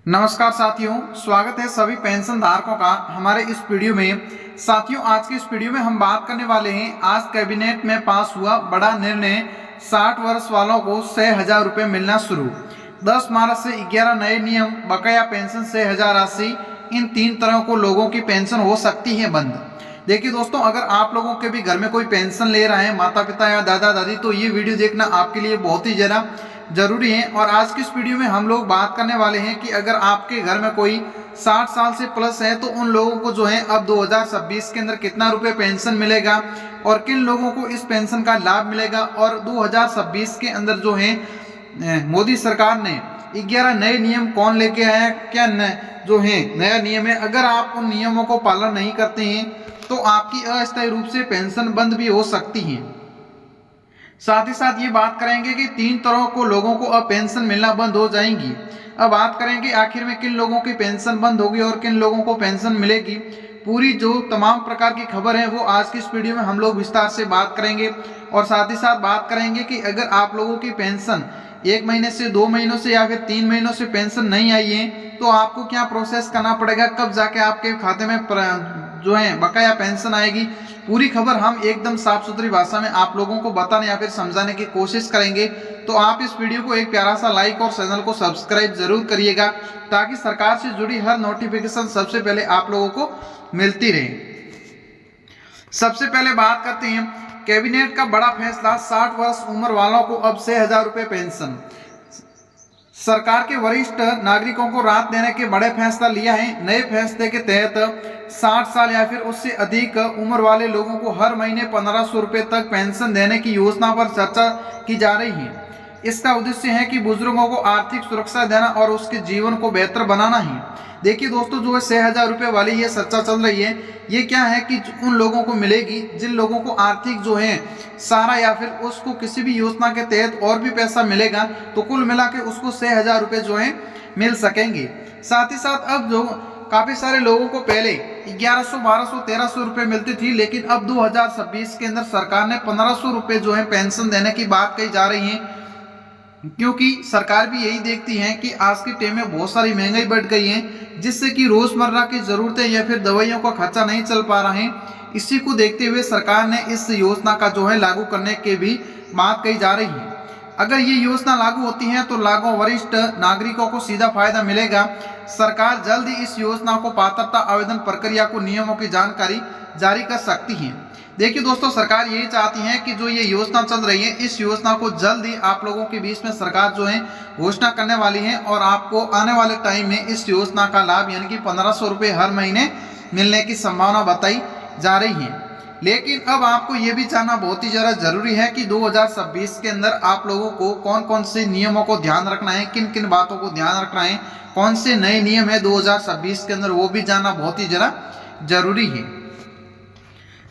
नमस्कार साथियों, स्वागत है सभी पेंशन धारकों का हमारे इस वीडियो में। साथियों, आज की इस वीडियो में हम बात करने वाले हैं आज कैबिनेट में पास हुआ बड़ा निर्णय। 60 वर्ष वालों को 6,000 रुपये मिलना शुरू। 10 मार्च से 11 नए नियम, बकाया पेंशन 6,000 राशि, इन 3 तरह को लोगों की पेंशन हो सकती है बंद। देखिए दोस्तों, अगर आप लोगों के भी घर में कोई पेंशन ले रहा है, माता पिता या दादा दादी, तो ये वीडियो देखना आपके लिए बहुत ही ज़्यादा जरूरी है। और आज की इस वीडियो में हम लोग बात करने वाले हैं कि अगर आपके घर में कोई 60 साल से प्लस है तो उन लोगों को जो है अब 2026 के अंदर कितना रुपए पेंशन मिलेगा और किन लोगों को इस पेंशन का लाभ मिलेगा। और 2026 के अंदर जो है मोदी सरकार ने 11 नए नियम कौन लेके आया, क्या जो है नया नियम है। अगर आप उन नियमों को पालन नहीं करते हैं तो आपकी अस्थायी रूप से पेंशन बंद भी हो सकती है। साथ ही साथ ये बात करेंगे कि 3 तरह को लोगों को अब पेंशन मिलना बंद हो जाएंगी। अब बात करेंगे आखिर में किन लोगों की पेंशन बंद होगी और किन लोगों को पेंशन मिलेगी। पूरी जो तमाम प्रकार की खबर है वो आज की इस वीडियो में हम लोग विस्तार से बात करेंगे। और साथ ही साथ बात करेंगे कि अगर आप लोगों की पेंशन 1 महीने से 2 महीनों से या फिर 3 महीनों से पेंशन नहीं आई है तो आपको क्या प्रोसेस करना पड़ेगा, कब जाके आपके खाते में जो है बकाया पेंशन आएगी। पूरी खबर हम एकदम साफ सुथरी भाषा में आप लोगों को बताने या फिर समझाने की कोशिश करेंगे। तो आप इस वीडियो को एक प्यारा सा लाइक और चैनल को सब्सक्राइब जरूर करिएगा ताकि सरकार से जुड़ी हर नोटिफिकेशन सबसे पहले आप लोगों को मिलती रहे। सबसे पहले बात करते हैं कैबिनेट का बड़ा फैसला, 60 वर्ष उम्र वालों को अब 6,000 रुपये पेंशन। सरकार के वरिष्ठ नागरिकों को राहत देने के बड़े फैसला लिया है। नए फैसले के तहत 60 साल या फिर उससे अधिक उम्र वाले लोगों को हर महीने 1,500 रुपये तक पेंशन देने की योजना पर चर्चा की जा रही है। इसका उद्देश्य है कि बुजुर्गों को आर्थिक सुरक्षा देना और उसके जीवन को बेहतर बनाना है। देखिए दोस्तों, जो है 6,000 रुपये वाली ये चर्चा चल रही है, ये क्या है कि उन लोगों को मिलेगी जिन लोगों को आर्थिक जो है सारा या फिर उसको किसी भी योजना के तहत और भी पैसा मिलेगा तो कुल मिला के उसको 6,000 रुपये जो है मिल सकेंगे। साथ ही साथ अब जो काफ़ी सारे लोगों को पहले 1100, 1200, 1300 रुपये मिलती थी, लेकिन अब 2026 के अंदर सरकार ने 1,500 रुपये जो है पेंशन देने की बात कही जा रही है। क्योंकि सरकार भी यही देखती है कि आज के टाइम में बहुत सारी महंगाई बढ़ गई है जिससे कि रोजमर्रा की जरूरतें या फिर दवाइयों का खर्चा नहीं चल पा रहा है। इसी को देखते हुए सरकार ने इस योजना का जो है लागू करने की भी बात कही जा रही है। अगर ये योजना लागू होती है तो लागू वरिष्ठ नागरिकों को सीधा फायदा मिलेगा। सरकार जल्द ही इस योजना को पात्रता आवेदन प्रक्रिया को नियमों की जानकारी जारी कर सकती है। देखिए दोस्तों, सरकार यही चाहती है कि जो ये योजना चल रही है इस योजना को जल्द ही आप लोगों के बीच में सरकार जो है घोषणा करने वाली है और आपको आने वाले टाइम में इस योजना का लाभ यानी कि 1,500 रुपये हर महीने मिलने की संभावना बताई जा रही है। लेकिन अब आपको ये भी जानना बहुत ही ज़्यादा जरूरी है कि 2026 के अंदर आप लोगों को कौन कौन से नियमों को ध्यान रखना है, किन किन बातों को ध्यान रखना है, कौन से नए नियम है 2026 के अंदर, वो भी जानना बहुत ही ज़्यादा जरूरी है।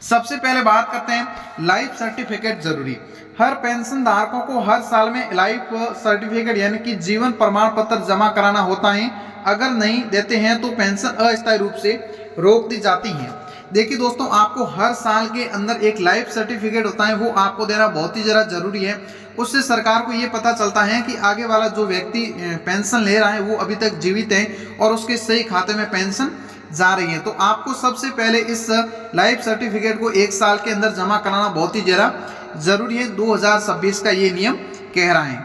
सबसे पहले बात करते हैं लाइफ सर्टिफिकेट जरूरी। हर पेंशन धारकों को हर साल में लाइफ सर्टिफिकेट यानी कि जीवन प्रमाण पत्र जमा कराना होता है। अगर नहीं देते हैं तो पेंशन अस्थायी रूप से रोक दी जाती है। देखिए दोस्तों, आपको हर साल के अंदर एक लाइफ सर्टिफिकेट होता है, वो आपको देना बहुत ही ज़्यादा जरूरी है। उससे सरकार को ये पता चलता है कि आगे वाला जो व्यक्ति पेंशन ले रहा है वो अभी तक जीवित है और उसके सही खाते में पेंशन जा रही है। तो आपको सबसे पहले इस लाइफ सर्टिफिकेट को 1 साल के अंदर जमा कराना बहुत ही ज़्यादा जरूरी है। 2026 का ये नियम कह रहा है।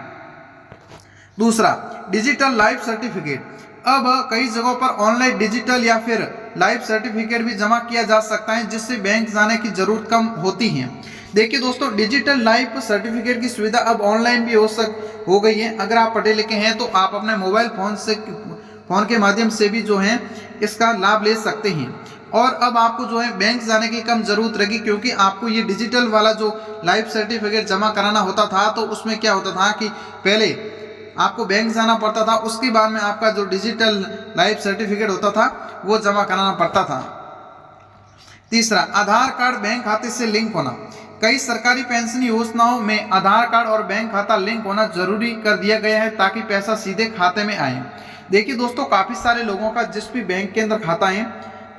दूसरा, डिजिटल लाइफ सर्टिफिकेट। अब कई जगहों पर ऑनलाइन डिजिटल या फिर लाइफ सर्टिफिकेट भी जमा किया जा सकता है जिससे बैंक जाने की जरूरत कम होती है। देखिए दोस्तों, डिजिटल लाइफ सर्टिफिकेट की सुविधा अब ऑनलाइन भी हो गई है। अगर आप पढ़े लिखे हैं तो आप अपने मोबाइल फोन के माध्यम से भी जो है इसका लाभ ले सकते हैं। और अब आपको जो है बैंक जाने की कम जरूरत रहेगी क्योंकि आपको ये डिजिटल वाला जो लाइफ सर्टिफिकेट जमा कराना होता था तो उसमें क्या होता था कि पहले आपको बैंक जाना पड़ता था, उसके बाद में आपका जो डिजिटल लाइफ सर्टिफिकेट होता था वो जमा कराना पड़ता था। तीसरा, आधार कार्ड बैंक खाते से लिंक होना। कई सरकारी पेंशन योजनाओं में आधार कार्ड और बैंक खाता लिंक होना जरूरी कर दिया गया है ताकि पैसा सीधे खाते में आए। देखिए दोस्तों, काफ़ी सारे लोगों का जिस भी बैंक के अंदर खाता है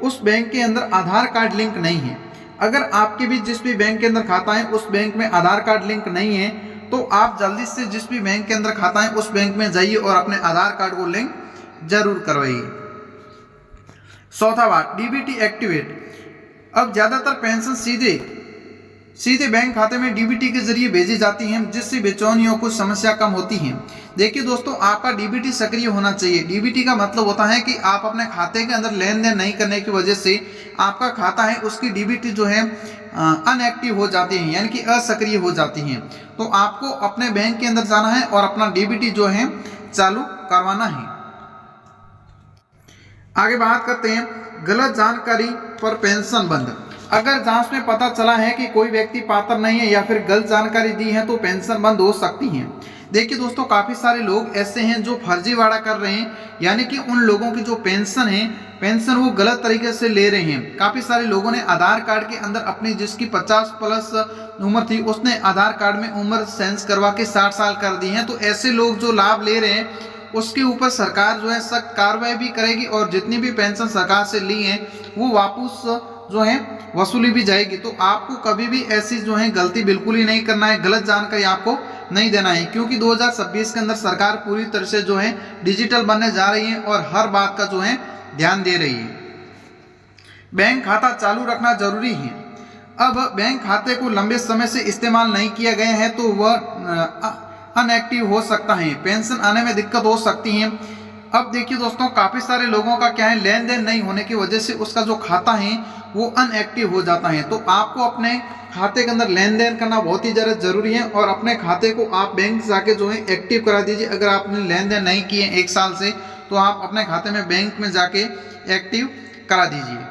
उस बैंक के अंदर आधार कार्ड लिंक नहीं है। अगर आपके भी जिस भी बैंक के अंदर खाता है उस बैंक में आधार कार्ड लिंक नहीं है तो आप जल्दी से जिस भी बैंक के अंदर खाता है उस बैंक में जाइए और अपने आधार कार्ड को लिंक जरूर करवाइए। चौथा बात, डीबीटी एक्टिवेट। अब ज्यादातर पेंशन सीधे बैंक खाते में डीबीटी के जरिए भेजी जाती हैं, जिससे बेचैनियों को समस्या कम होती है। देखिए दोस्तों, आपका डीबीटी सक्रिय होना चाहिए। डीबीटी का मतलब होता है कि आप अपने खाते के अंदर लेन देन नहीं करने की वजह से आपका खाता है उसकी डीबीटी जो है अनएक्टिव हो जाती है, यानी कि असक्रिय हो जाती है। तो आपको अपने बैंक के अंदर जाना है और अपना डीबीटी जो है चालू करवाना है। आगे बात करते हैं गलत जानकारी पर पेंशन बंद। अगर जांच में पता चला है कि कोई व्यक्ति पात्र नहीं है या फिर गलत जानकारी दी है तो पेंशन बंद हो सकती है। देखिए दोस्तों, काफी सारे लोग ऐसे हैं जो फर्जीवाड़ा कर रहे हैं, यानी कि उन लोगों की जो पेंशन वो गलत तरीके से ले रहे हैं। काफी सारे लोगों ने आधार कार्ड के अंदर अपनी जिसकी 50 प्लस उम्र थी उसने आधार कार्ड में उम्र चेंज करवा के 60 साल कर दी है। तो ऐसे लोग जो लाभ ले रहे हैं उसके ऊपर सरकार जो है सख्त कार्रवाई भी करेगी और जितनी भी पेंशन सरकार से ली है वो वापस जो है वसूली भी जाएगी। तो आपको कभी भी ऐसी जो है गलती बिल्कुल ही नहीं करना है, गलत जानकारी आपको नहीं देना है, क्योंकि 2026 के अंदर सरकार पूरी तरह से जो है डिजिटल बनने जा रही है और हर बात का जो है ध्यान दे रही है। बैंक खाता चालू रखना जरूरी है। अब बैंक खाते को लंबे समय से इस्तेमाल नहीं किया गया है तो वह अनएक्टिव हो सकता है, पेंशन आने में दिक्कत हो सकती है। अब देखिए दोस्तों, काफी सारे लोगों का क्या है, लेन देन नहीं होने की वजह से उसका जो खाता है वो अनएक्टिव हो जाता है। तो आपको अपने खाते के अंदर लेन देन करना बहुत ही ज़्यादा जरूरी है और अपने खाते को आप बैंक जाके जो है एक्टिव करा दीजिए। अगर आपने लेन देन नहीं किए 1 साल से तो आप अपने खाते में बैंक में जाके एक्टिव करा दीजिए।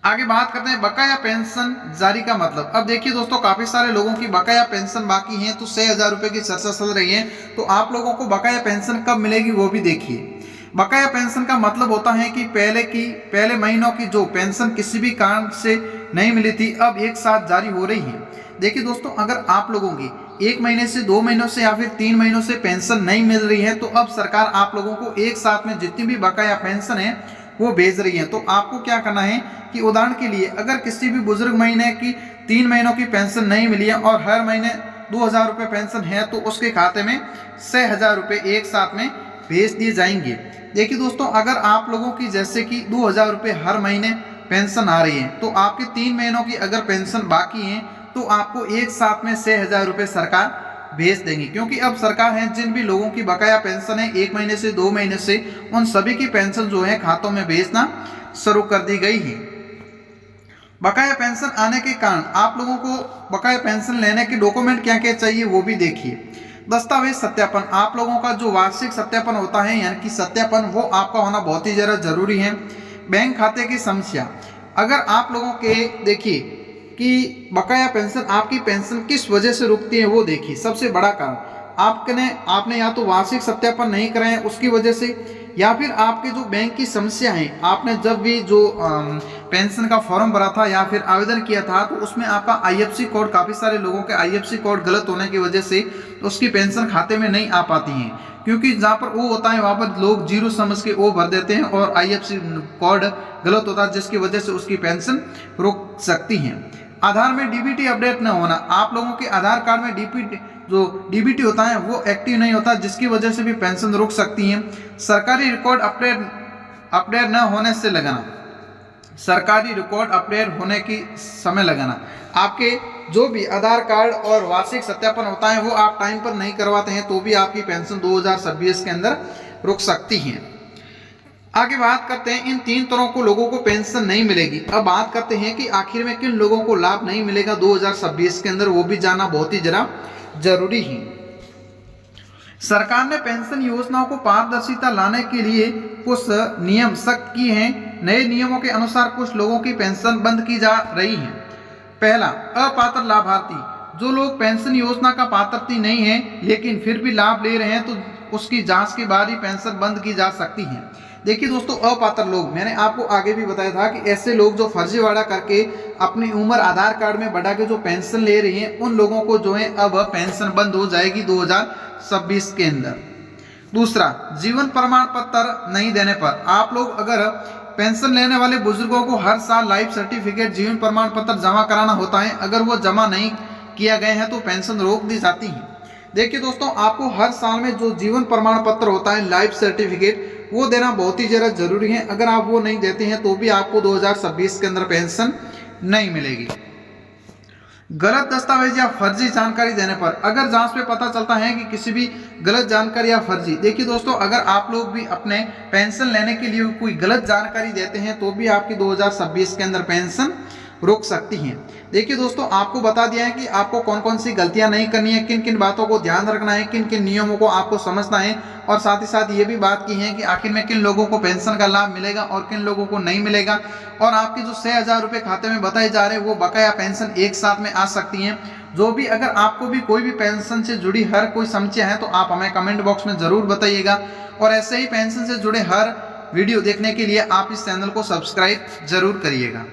आगे बात करते हैं बकाया पेंशन जारी का मतलब। अब देखिए दोस्तों, काफी सारे लोगों की बकाया पेंशन बाकी है तो 6,000 रुपए की चर्चा चल रही है। तो आप लोगों को बकाया पेंशन कब मिलेगी वो भी देखिए। बकाया पेंशन का मतलब होता है कि पहले महीनों की जो पेंशन किसी भी कारण से नहीं मिली थी अब एक साथ जारी हो रही है। देखिए दोस्तों, अगर आप लोगों की 1 महीने से 2 महीनों से या फिर 3 महीनों से पेंशन नहीं मिल रही है तो अब सरकार आप लोगों को एक साथ में जितनी भी बकाया पेंशन है वो भेज रही है। तो आपको क्या करना है कि उदाहरण के लिए अगर किसी भी बुजुर्ग महीने की 3 महीनों की पेंशन नहीं मिली है और हर महीने 2,000 रुपये पेंशन है तो उसके खाते में 6,000 रुपये एक साथ में भेज दिए जाएंगे। देखिए दोस्तों, अगर आप लोगों की जैसे कि 2,000 रुपये हर महीने पेंशन आ रही है तो आपके 3 महीनों की अगर पेंशन बाकी है तो आपको एक साथ में 6,000 रुपये सरकार भेज देंगी, क्योंकि अब सरकार है जिन भी लोगों की बकाया पेंशन है 1 महीने से 2 महीने से उन सभी की पेंशन जो है खातों में भेजना शुरू कर दी गई है। बकाया पेंशन आने के कारण आप लोगों को बकाया पेंशन लेने के डॉक्यूमेंट क्या क्या चाहिए वो भी देखिए। दस्तावेज सत्यापन, आप लोगों का जो वार्षिक सत्यापन होता है यानी कि सत्यापन वो आपका होना बहुत ही ज़्यादा जरूरी है। बैंक खाते की समस्या, अगर आप लोगों के देखिए कि बकाया पेंशन आपकी पेंशन किस वजह से रुकती है वो देखिए। सबसे बड़ा कारण आपने या तो वार्षिक सत्यापन नहीं कराए उसकी वजह से, या फिर आपके जो बैंक की समस्या है, आपने जब भी जो पेंशन का फॉर्म भरा था या फिर आवेदन किया था तो उसमें आपका IFC कोड, काफ़ी सारे लोगों के IFC कोड गलत होने की वजह से उसकी पेंशन खाते में नहीं आ पाती है, क्योंकि जहाँ पर ओ होता है वहाँ पर लोग जीरो समझ के ओ भर देते हैं और IFC कोड गलत होता है जिसकी वजह से उसकी पेंशन रुक सकती है। आधार में DBT अपडेट न होना, आप लोगों के आधार कार्ड में DBT होता है वो एक्टिव नहीं होता जिसकी वजह से भी पेंशन रुक सकती है। सरकारी रिकॉर्ड अपडेट न होने से लगाना, सरकारी रिकॉर्ड अपडेट होने की समय लगाना, आपके जो भी आधार कार्ड और वार्षिक सत्यापन होता है वो आप टाइम पर नहीं करवाते हैं तो भी आपकी पेंशन 2026 के अंदर रुक सकती है। आगे बात करते हैं इन 3 तरह को लोगों को पेंशन नहीं मिलेगी। अब बात करते हैं कि आखिर में किन लोगों को लाभ नहीं मिलेगा 2026 के अंदर, वो भी जानना बहुत ही जरूरी है। सरकार ने पेंशन योजनाओं को पारदर्शिता लाने के लिए कुछ नियम सख्त किए हैं। नए नियमों के अनुसार कुछ लोगों की पेंशन बंद की जा रही है। पहला, अपात्र लाभार्थी, जो लोग पेंशन योजना का पात्र नहीं है लेकिन फिर भी लाभ ले रहे हैं तो उसकी जांच के बाद ही पेंशन बंद की जा सकती है। देखिए दोस्तों, अपात्र लोग, मैंने आपको आगे भी बताया था कि ऐसे लोग जो फर्जीवाड़ा करके अपनी उम्र आधार कार्ड में बढ़ा के जो पेंशन ले रही हैं उन लोगों को जो है अब पेंशन बंद हो जाएगी 2026 के अंदर। दूसरा, जीवन प्रमाण पत्र नहीं देने पर, आप लोग अगर पेंशन लेने वाले बुजुर्गों को हर साल लाइफ सर्टिफिकेट, जीवन प्रमाण पत्र जमा कराना होता है, अगर वो जमा नहीं किया गए हैं तो पेंशन रोक दी जाती है। देखिए दोस्तों, आपको हर साल में जो जीवन प्रमाण पत्र होता है, लाइफ सर्टिफिकेट, वो देना बहुत ही ज़्यादा जरूरी है। अगर आप वो नहीं देते हैं तो भी आपको 2026 के अंदर पेंशन नहीं मिलेगी। गलत दस्तावेज या फर्जी जानकारी देने पर अगर जांच में पता चलता है कि किसी भी गलत जानकारी या फर्जी, देखिए दोस्तों, अगर आप लोग भी अपने पेंशन लेने के लिए कोई गलत जानकारी देते हैं तो भी आपकी 2026 के अंदर पेंशन रोक सकती हैं। देखिए दोस्तों, आपको बता दिया है कि आपको कौन कौन सी गलतियां नहीं करनी है, किन किन बातों को ध्यान रखना है, किन किन नियमों को आपको समझना है, और साथ ही साथ ये भी बात की है कि आखिर में किन लोगों को पेंशन का लाभ मिलेगा और किन लोगों को नहीं मिलेगा। और आपके जो 6,000 रुपये खाते में बताए जा रहे हैं वो बकाया पेंशन एक साथ में आ सकती हैं। जो भी, अगर आपको भी कोई भी पेंशन से जुड़ी हर कोई समस्या है तो आप हमें कमेंट बॉक्स में जरूर बताइएगा। और ऐसे ही पेंशन से जुड़े हर वीडियो देखने के लिए आप इस चैनल को सब्सक्राइब जरूर करिएगा।